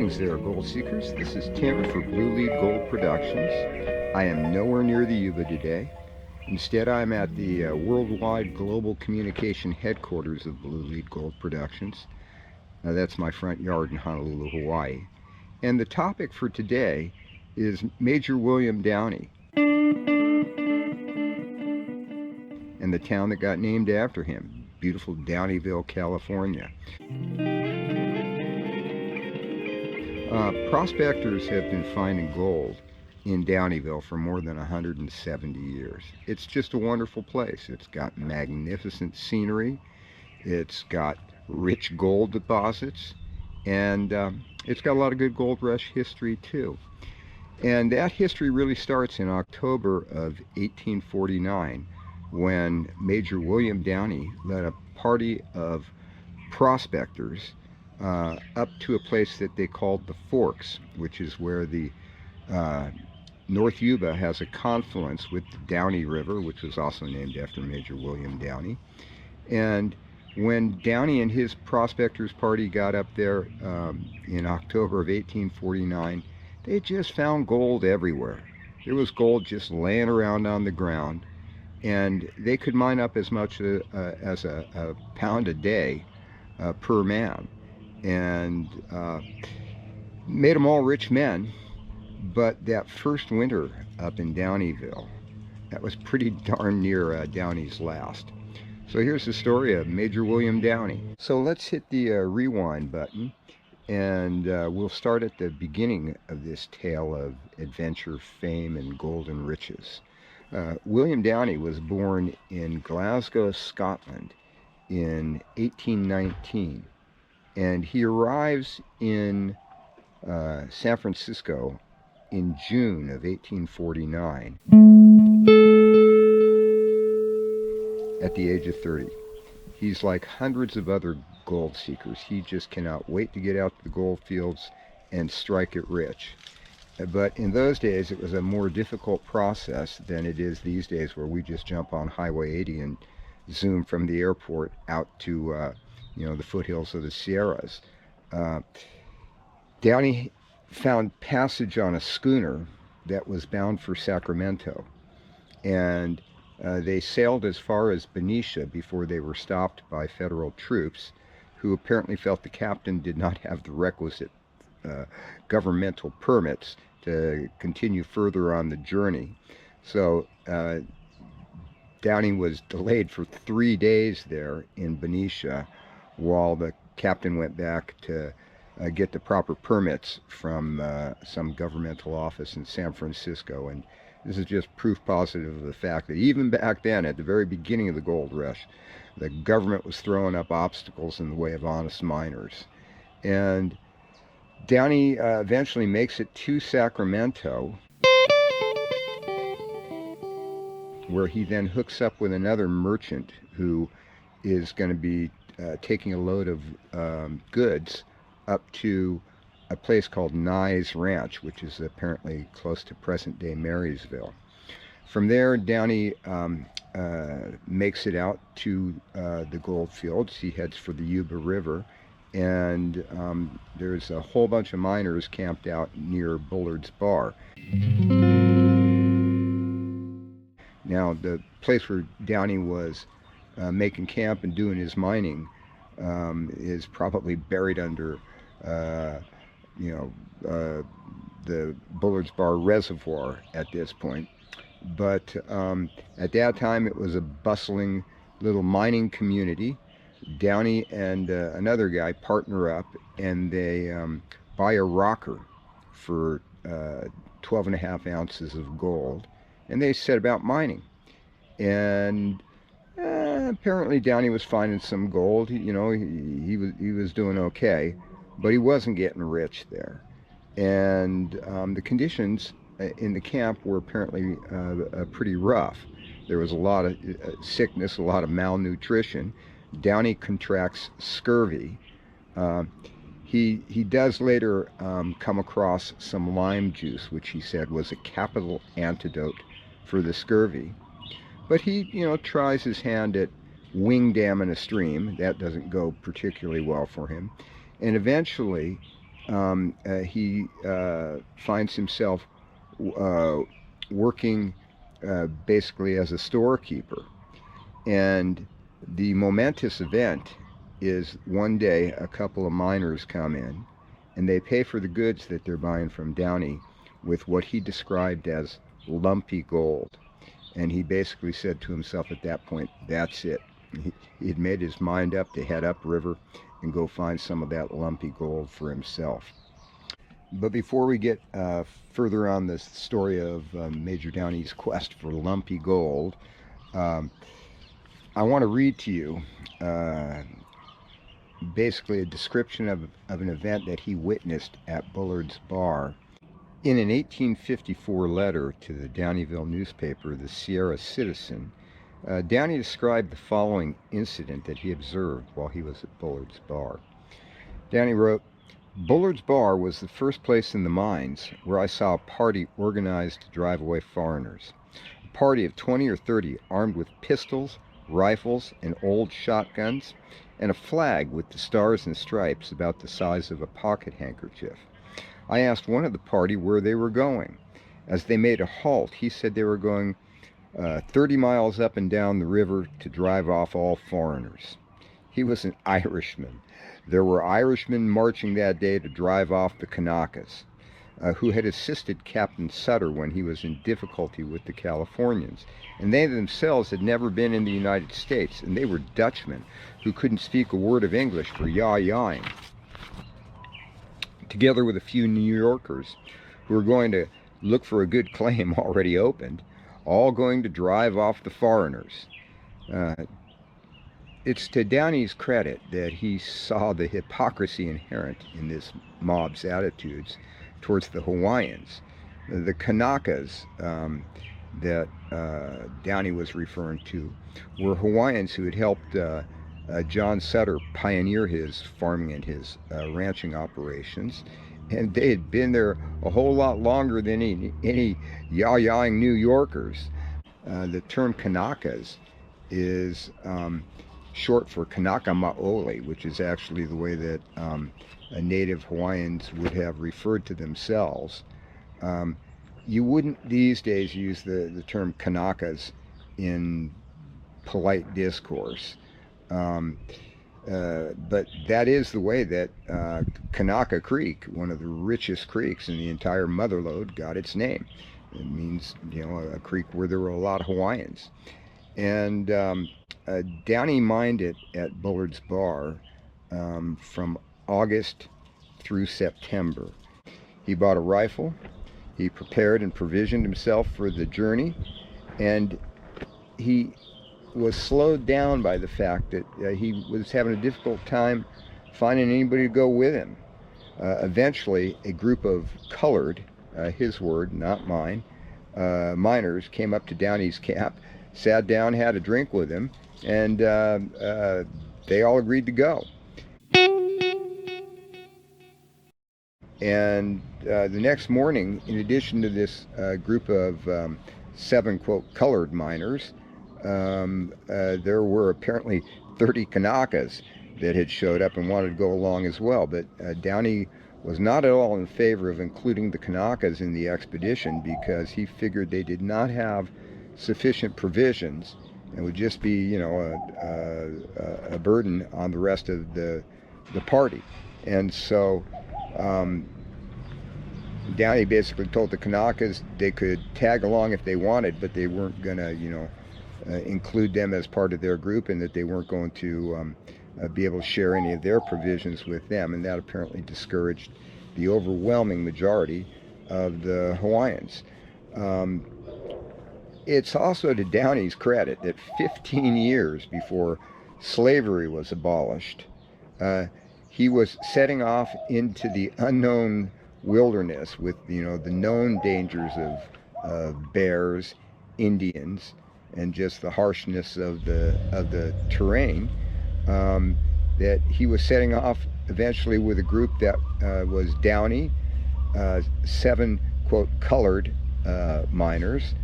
Greetings there, gold seekers. This is Tim for Blue Lead Gold Productions. I am nowhere near the Yuba today. Instead, I'm at the worldwide global communication headquarters of Blue Lead Gold Productions. That's my front yard in Honolulu, Hawaii. And the topic for today is Major William Downie and the town that got named after him, beautiful Downieville, California. Prospectors have been finding gold in Downieville for more than 170 years. It's just a wonderful place. It's got magnificent scenery, it's got rich gold deposits, and it's got a lot of good gold rush history too. And that history really starts in October of 1849 when Major William Downie led a party of prospectors up to a place that they called the Forks, which is where the North Yuba has a confluence with the Downey River, which was also named after Major William Downie. And when Downey and his prospectors party got up there in October of 1849, they just found gold everywhere. There was gold just laying around on the ground, and they could mine up as much as a pound a day per man, and made them all rich men. But that first winter up in Downieville, that was pretty darn near Downey's last. So here's the story of Major William Downie. So let's hit the rewind button, and we'll start at the beginning of this tale of adventure, fame, and golden riches. William Downie was born in Glasgow, Scotland in 1819, and he arrives in San Francisco in June of 1849 at the age of 30. He's like hundreds of other gold seekers. He just cannot wait to get out to the gold fields and strike it rich. But in those days, it was a more difficult process than it is these days, where we just jump on Highway 80 and zoom from the airport out to the foothills of the Sierras. Downey found passage on a schooner that was bound for Sacramento, and they sailed as far as Benicia before they were stopped by federal troops, who apparently felt the captain did not have the requisite governmental permits to continue further on the journey. So Downey was delayed for 3 days there in Benicia while the captain went back to get the proper permits from some governmental office in San Francisco. And this is just proof positive of the fact that even back then, at the very beginning of the gold rush, the government was throwing up obstacles in the way of honest miners. And Downey eventually makes it to Sacramento, where he then hooks up with another merchant who is going to be taking a load of goods up to a place called Nye's Ranch, which is apparently close to present-day Marysville. From there, Downey makes it out to the gold fields. He heads for the Yuba River, and there's a whole bunch of miners camped out near Bullard's Bar. Now, the place where Downey was making camp and doing his mining is probably buried under the Bullard's Bar Reservoir at this point. But at that time, it was a bustling little mining community. Downey and another guy partner up, and they buy a rocker for 12.5 ounces of gold, and they set about mining. And apparently Downey was finding some gold. He was doing okay, but he wasn't getting rich there. And the conditions in the camp were apparently pretty rough. There was a lot of sickness, a lot of malnutrition. Downey contracts scurvy. He does later come across some lime juice, which he said was a capital antidote for the scurvy. But he, tries his hand at wing damming a stream. That doesn't go particularly well for him. And eventually he finds himself working basically as a storekeeper. And the momentous event is one day a couple of miners come in and they pay for the goods that they're buying from Downey with what he described as lumpy gold. And he basically said to himself at that point, that's it. He had made his mind up to head upriver and go find some of that lumpy gold for himself. But before we get further on this story of Major Downey's quest for lumpy gold, I want to read to you basically a description of an event that he witnessed at Bullard's Bar. In an 1854 letter to the Downieville newspaper, the Sierra Citizen, Downey described the following incident that he observed while he was at Bullard's Bar. Downey wrote, "Bullard's Bar was the first place in the mines where I saw a party organized to drive away foreigners. A party of 20 or 30 armed with pistols, rifles, and old shotguns, and a flag with the stars and stripes about the size of a pocket handkerchief. I asked one of the party where they were going. As they made a halt, he said they were going 30 miles up and down the river to drive off all foreigners." He was an Irishman. There were Irishmen marching that day to drive off the Kanakas, who had assisted Captain Sutter when he was in difficulty with the Californians. And they themselves had never been in the United States, and they were Dutchmen who couldn't speak a word of English for yawing, together with a few New Yorkers who were going to look for a good claim already opened, all going to drive off the foreigners. It's to Downey's credit that he saw the hypocrisy inherent in this mob's attitudes towards the Hawaiians. The Kanakas that Downey was referring to were Hawaiians who had helped John Sutter pioneer his farming and his ranching operations, and they had been there a whole lot longer than any yawing New Yorkers. The term Kanakas is short for Kanaka Maoli, which is actually the way that native Hawaiians would have referred to themselves. You wouldn't these days use the term Kanakas in polite discourse. But that is the way that Kanaka Creek, one of the richest creeks in the entire Motherlode, got its name. It means, a creek where there were a lot of Hawaiians. And Downey mined it at Bullard's Bar from August through September. He bought a rifle, he prepared and provisioned himself for the journey, and he was slowed down by the fact that he was having a difficult time finding anybody to go with him. Eventually, a group of colored, his word, not mine, miners came up to Downey's camp, sat down, had a drink with him, and they all agreed to go. And the next morning, in addition to this group of 7, quote, colored miners, there were apparently 30 Kanakas that had showed up and wanted to go along as well. But Downey was not at all in favor of including the Kanakas in the expedition because he figured they did not have sufficient provisions and would just be, a burden on the rest of the party. And so Downey basically told the Kanakas they could tag along if they wanted, but they weren't going to, include them as part of their group, and that they weren't going to be able to share any of their provisions with them. And that apparently discouraged the overwhelming majority of the Hawaiians. It's also to Downey's credit that 15 years before slavery was abolished, he was setting off into the unknown wilderness with the known dangers of bears, Indians, and just the harshness of the terrain. That he was setting off eventually with a group that was Downey, 7, quote, colored miners,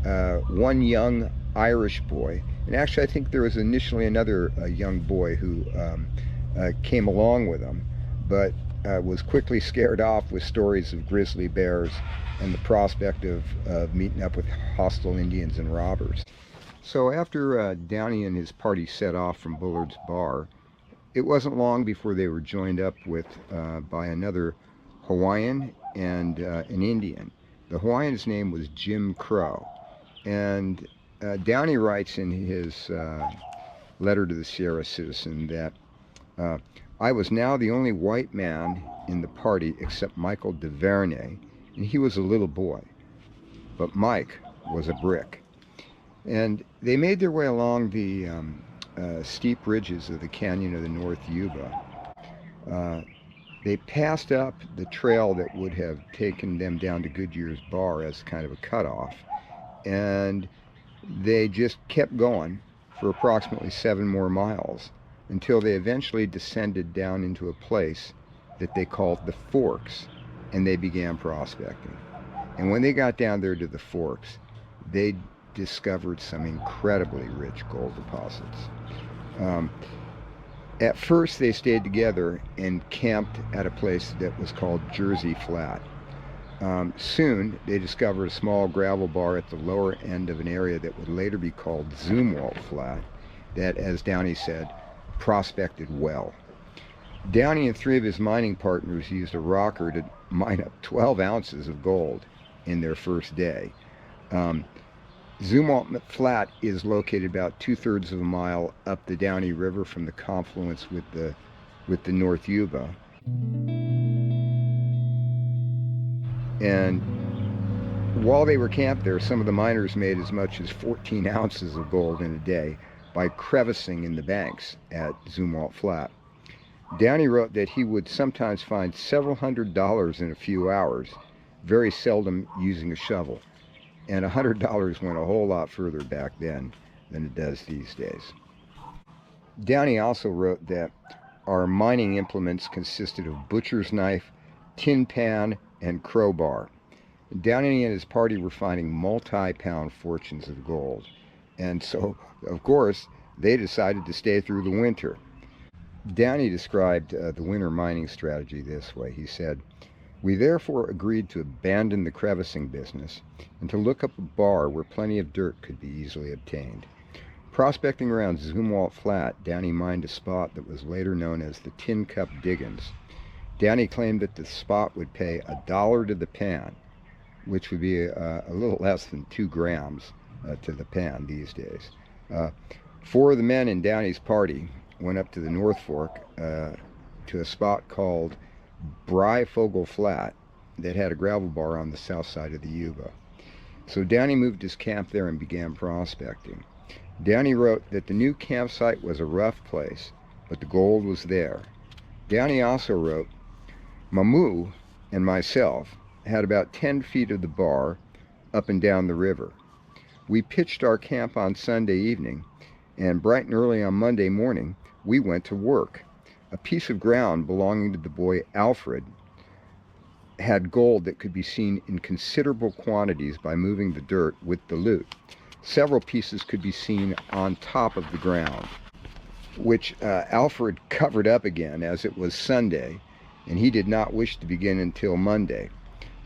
1 young Irish boy, and actually I think there was initially another young boy who came along with them, but was quickly scared off with stories of grizzly bears and the prospect of meeting up with hostile Indians and robbers. So after Downey and his party set off from Bullard's Bar, it wasn't long before they were joined up with by another Hawaiian and an Indian. The Hawaiian's name was Jim Crow, and Downey writes in his letter to the Sierra Citizen that I was now the only white man in the party except Michael DeVernay, and he was a little boy, but Mike was a brick. And they made their way along the steep ridges of the canyon of the North Yuba. They passed up the trail that would have taken them down to Goodyear's Bar as kind of a cutoff, and they just kept going for approximately 7 more miles until they eventually descended down into a place that they called the Forks, and they began prospecting. And when they got down there to the Forks, they discovered some incredibly rich gold deposits. At first they stayed together and camped at a place that was called Jersey Flat. Soon they discovered a small gravel bar at the lower end of an area that would later be called Zumwalt Flat that, as Downey said, prospected well. Downey and 3 of his mining partners used a rocker to mine up 12 ounces of gold in their first day. Zumwalt Flat is located about 2/3 of a mile up the Downey River from the confluence with the North Yuba. And while they were camped there, some of the miners made as much as 14 ounces of gold in a day by crevicing in the banks at Zumwalt Flat. Downey wrote that he would sometimes find several $100s in a few hours, very seldom using a shovel. And $100 went a whole lot further back then than it does these days. Downey also wrote that our mining implements consisted of butcher's knife, tin pan, and crowbar. Downey and his party were finding multi-pound fortunes of gold. And so, of course, they decided to stay through the winter. Downey described the winter mining strategy this way. He said, "We therefore agreed to abandon the crevicing business and to look up a bar where plenty of dirt could be easily obtained. Prospecting around Zumwalt Flat, Downey mined a spot that was later known as the Tin Cup Diggins. Downey claimed that the spot would pay $1 to the pan, which would be a little less than 2 grams to the pan these days. 4 of the men in Downey's party went up to the North Fork to a spot called Breyfogle Flat that had a gravel bar on the south side of the Yuba. So Downey moved his camp there and began prospecting. Downey wrote that the new campsite was a rough place, but the gold was there. Downey also wrote, Mamu and myself had about 10 feet of the bar up and down the river. We pitched our camp on Sunday evening, and bright and early on Monday morning, we went to work. A piece of ground belonging to the boy Alfred had gold that could be seen in considerable quantities by moving the dirt with the loot. Several pieces could be seen on top of the ground, which Alfred covered up again as it was Sunday, and he did not wish to begin until Monday.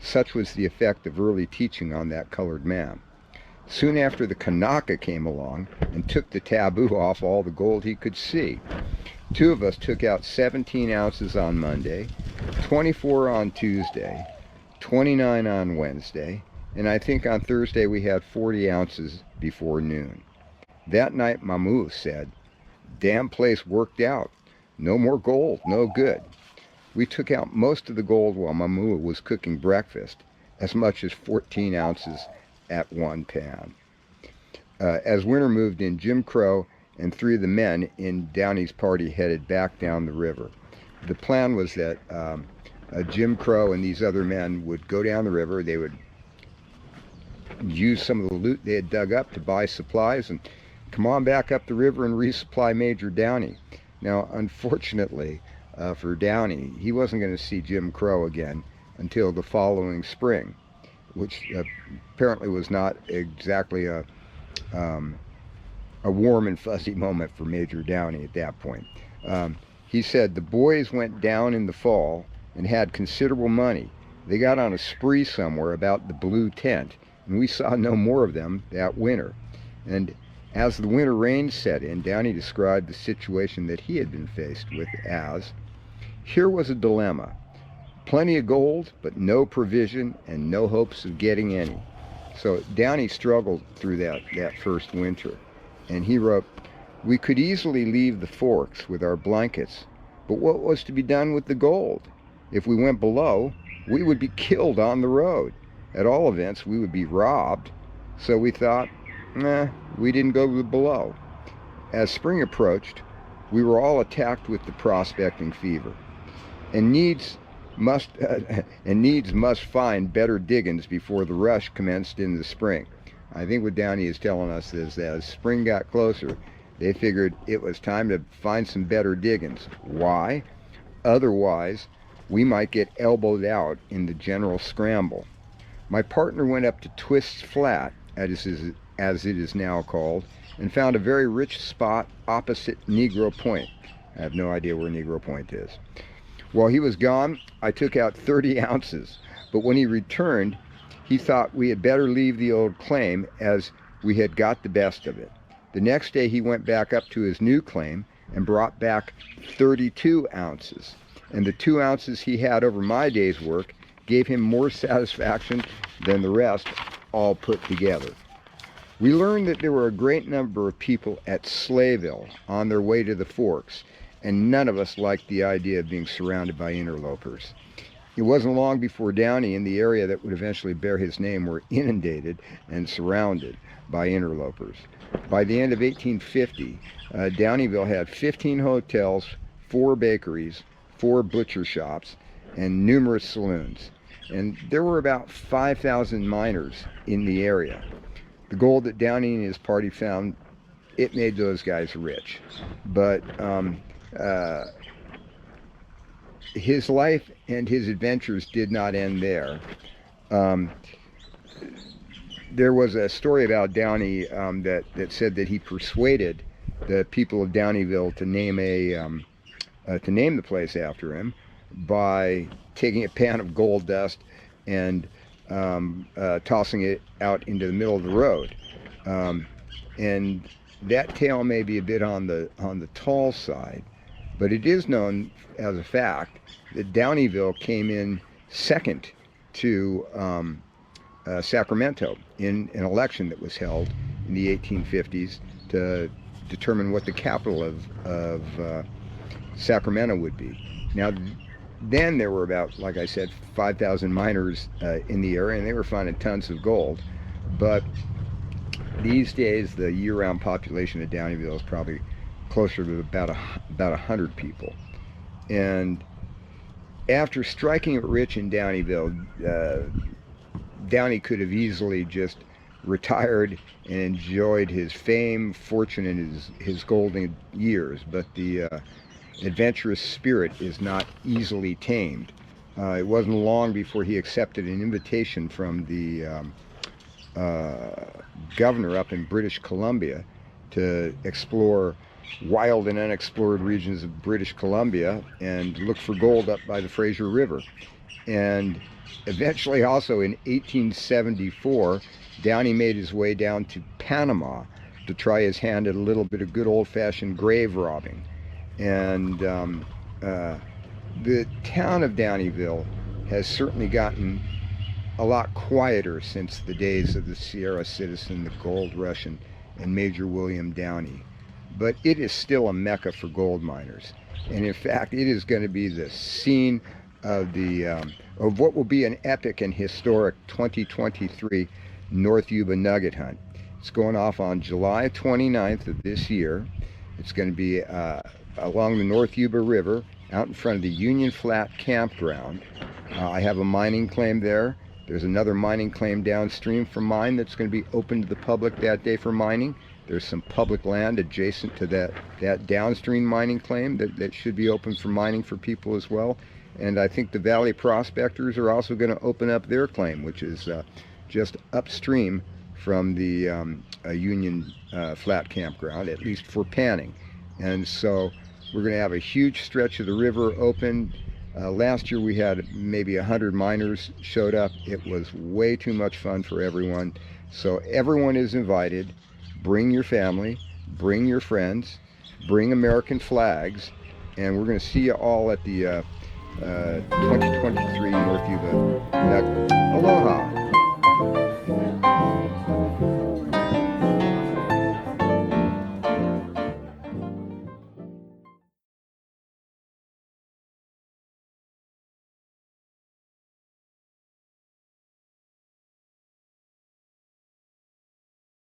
Such was the effect of early teaching on that colored man. Soon after, the Kanaka came along and took the taboo off all the gold he could see. 2 of us took out 17 ounces on Monday, 24 on Tuesday, 29 on Wednesday, and I think on Thursday we had 40 ounces before noon. That night Mamu said, "Damn place worked out. No more gold, no good." We took out most of the gold while Mamu was cooking breakfast, as much as 14 ounces at one pan. As winter moved in, Jim Crow and 3 of the men in Downey's party headed back down the river. The plan was that Jim Crow and these other men would go down the river. They would use some of the loot they had dug up to buy supplies and come on back up the river and resupply Major Downey. Now, unfortunately for Downey, he wasn't going to see Jim Crow again until the following spring, which apparently was not exactly a warm and fuzzy moment for Major Downey at that point. He said, "The boys went down in the fall and had considerable money. They got on a spree somewhere about the blue tent, and we saw no more of them that winter. And as the winter rains set in, Downey described the situation that he had been faced with as, "Here was a dilemma. Plenty of gold, but no provision and no hopes of getting any." So Downey struggled through that first winter. And he wrote, "We could easily leave the forks with our blankets, but what was to be done with the gold? If we went below, we would be killed on the road. At all events, we would be robbed. So we thought, we didn't go below." As spring approached, we were all attacked with the prospecting fever, and needs must find better diggings before the rush commenced in the spring. I think what Downey is telling us is that as spring got closer, they figured it was time to find some better diggings. Why? Otherwise, we might get elbowed out in the general scramble. My partner went up to Twist's Flat, as it is now called, and found a very rich spot opposite Negro Point. I have no idea where Negro Point is. While he was gone, I took out 30 ounces, but when he returned, he thought we had better leave the old claim as we had got the best of it. The next day he went back up to his new claim and brought back 32 ounces, and the 2 ounces he had over my day's work gave him more satisfaction than the rest all put together. We learned that there were a great number of people at Slayville on their way to the Forks, and none of us liked the idea of being surrounded by interlopers. It wasn't long before Downey and the area that would eventually bear his name were inundated and surrounded by interlopers. By the end of 1850, Downieville had 15 hotels, 4 bakeries, 4 butcher shops, and numerous saloons. And there were about 5,000 miners in the area. The gold that Downey and his party found, it made those guys rich. But his life and his adventures did not end there. There was a story about Downey that said that he persuaded the people of Downieville to name the place after him by taking a pan of gold dust and tossing it out into the middle of the road. And that tale may be a bit on the tall side, but it is known as a fact that Downieville came in second to Sacramento in an election that was held in the 1850s to determine what the capital of Sacramento would be. Now, then there were about, like I said, 5,000 miners in the area, and they were finding tons of gold. But these days, the year-round population of Downieville is probably closer to about 100 people. And after striking it rich in Downieville, Downey could have easily just retired and enjoyed his fame, fortune, and his golden years. But the adventurous spirit is not easily tamed. It wasn't long before he accepted an invitation from the governor up in British Columbia to explore wild and unexplored regions of British Columbia and look for gold up by the Fraser River. And eventually also in 1874, Downey made his way down to Panama to try his hand at a little bit of good old-fashioned grave robbing. And the town of Downieville has certainly gotten a lot quieter since the days of the Sierra Citizen, the Gold Rush, and Major William Downie. But it is still a mecca for gold miners. And in fact, it is going to be the scene of what will be an epic and historic 2023 North Yuba nugget hunt. It's going off on July 29th of this year. It's going to be along the North Yuba River, out in front of the Union Flat campground. I have a mining claim there. There's another mining claim downstream from mine that's going to be open to the public that day for mining. There's some public land adjacent to that downstream mining claim that should be open for mining for people as well. And I think the Valley Prospectors are also going to open up their claim, which is just upstream from the Union Flat campground, at least for panning. And so we're going to have a huge stretch of the river open. Last year we had maybe 100 miners showed up. It was way too much fun for everyone. So everyone is invited. Bring your family, bring your friends, bring American flags, and we're going to see you all at the 2023 North Yuba. Aloha!